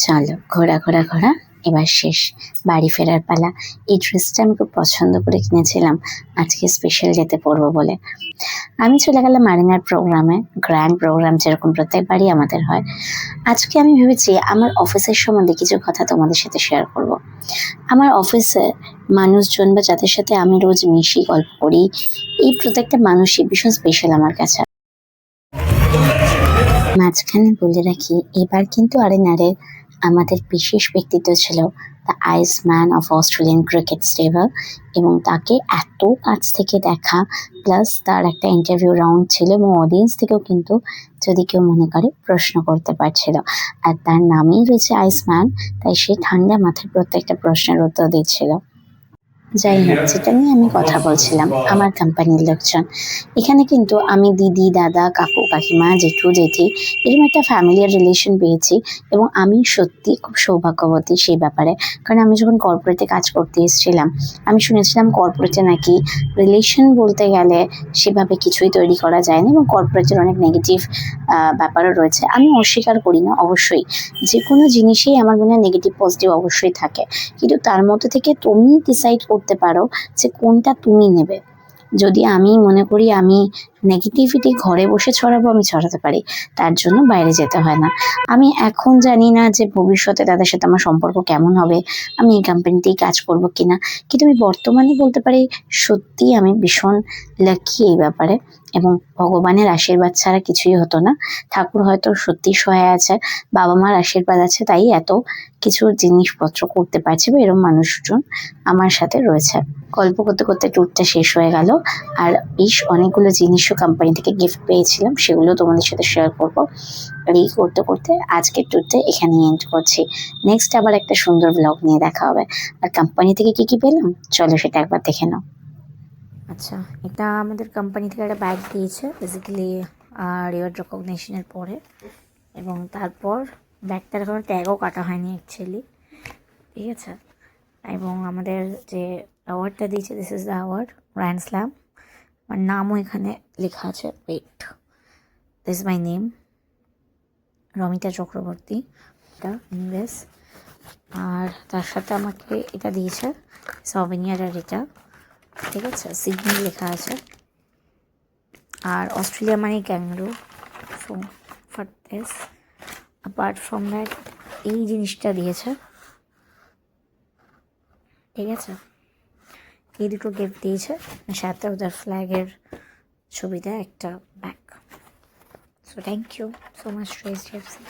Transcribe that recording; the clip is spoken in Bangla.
চলো ঘোরা ঘোরা ঘোরা এবার শেষ, বাড়ি ফেরার পালা। এই ড্রেসটা আমি খুব পছন্দ করে কিনেছিলাম আজকে স্পেশাল ডেতে পরবো বলে। আমি চলে গেলাম মারিনার প্রোগ্রামে, গ্র্যান্ড প্রোগ্রাম যেরকম প্রত্যেকবারই আমাদের হয়। আজকে আমি ভেবেছি আমার অফিসের সম্বন্ধে কিছু কথা তোমাদের সাথে শেয়ার করব। আমার অফিসে মানুষজন বা যাদের সাথে আমি রোজ মিশি, গল্প করি, এই প্রত্যেকটা মানুষই ভীষণ স্পেশাল আমার কাছে। মাঝখানে বলে রাখি, এবার কিন্তু আরেনারে আমাদের বিশেষ ব্যক্তিত্ব ছিল the ice man of Australian cricket stable, এবং তাকে এত কাছ থেকে দেখা, প্লাস তার একটা ইন্টারভিউ রাউন্ড ছিল এবং অডিয়েন্স থেকেও কিন্তু যদি কেউ মনে করে প্রশ্ন করতে পারছিল। আর তার নামেই রয়েছে আইস ম্যান, তাই সে ঠান্ডা মাথায় প্রত্যেকটা প্রশ্নের উত্তর দিচ্ছিল। যাই হোক, যেটা নিয়ে আমি কথা বলছিলাম, আমার কোম্পানির লোকজন। এখানে কিন্তু আমি দিদি, দাদা, কাকু, কাকিমা, জেঠু, জেঠি এরকম একটা ফ্যামিলিয়ার রিলেশন পেয়েছি, এবং আমি সত্যি খুব সৌভাগ্যবতী সেই ব্যাপারে। কারণ আমি যখন কর্পোরেটে কাজ করতে এসেছিলাম, আমি শুনেছিলাম কর্পোরেটে নাকি রিলেশন বলতে গেলে সেভাবে কিছুই তৈরি করা যায় না, এবং কর্পোরেটের অনেক নেগেটিভ ব্যাপারও রয়েছে। আমি অস্বীকার করি না, অবশ্যই যে কোনো জিনিসেই আমার মনে হয় নেগেটিভ পজিটিভ অবশ্যই থাকে, কিন্তু তার মধ্যে থেকে তুমি ডিসাইড করতে পারো যে কোনটা তুমি নেবে। যদি আমি মনে করি আমি নেগেটিভিটি ঘরে বসে ছড়াবো, আমি ছড়াতে পারি, তার জন্য বাইরে যেতে হয় না। আমি এখন জানি না যে ভবিষ্যতে তাদের সাথে আমার সম্পর্ক কেমন হবে, আমি এই কোম্পানিতেই কাজ করবো কিনা, কিন্তু আমি বর্তমানে বলতে পারি সত্যি আমি ভীষণ লাকি এই ব্যাপারে, এবং ভগবানের আশীর্বাদ ছাড়া কিছুই হতো না। ঠাকুর হয়তো সত্যি সহায় আছে, বাবা মার আশীর্বাদ আছে, তাই এত কিছু জিনিসপত্র করতে পারছি, বা এরকম মানুষজন আমার সাথে রয়েছে। গল্প করতে করতে ট্যুরটা শেষ হয়ে গেল, আর বেশ অনেকগুলো জিনিসও কোম্পানি থেকে গিফট পেয়েছিলাম, সেগুলো তোমাদের সাথে শেয়ার করবো। আর এই করতে করতে আজকের ট্যুরটা এখানেই এন্ড করছি। নেক্সট আবার একটা সুন্দর ব্লগ নিয়ে দেখা হবে। আর কোম্পানি থেকে কি কি পেলাম, চলো সেটা একবার দেখে নাও। আচ্ছা, এটা আমাদের কোম্পানি থেকে একটা ব্যাগ দিয়েছে বেসিক্যালি রিওয়ার্ড রেকগনিশনের পরে, এবং তারপর ব্যাগটার কোনো ট্যাগও কাটা হয়নি অ্যাকচুয়ালি, ঠিক আছে। এবং আমাদের যে অ্যাওয়ার্ডটা দিয়েছে, this is the award grand slam. আমার নামও এখানে লেখা আছে, wait, this is my name, Ramita Chakraborty, এটা ইংরেজ। আর তার সাথে আমাকে এটা দিয়েছে সভেনিয়ার, আর এটা ঠিক আছে, সিডনি লেখা আছে। আর অস্ট্রেলিয়া মানে kangaroo, so for this, apart from that এই জিনিসটা দিয়েছে, ঠিক আছে। এই দুটো গিফট দিয়েছে, সাথে ওদের ফ্ল্যাগের ছবিটা একটা bag. So thank you so much to HDFC.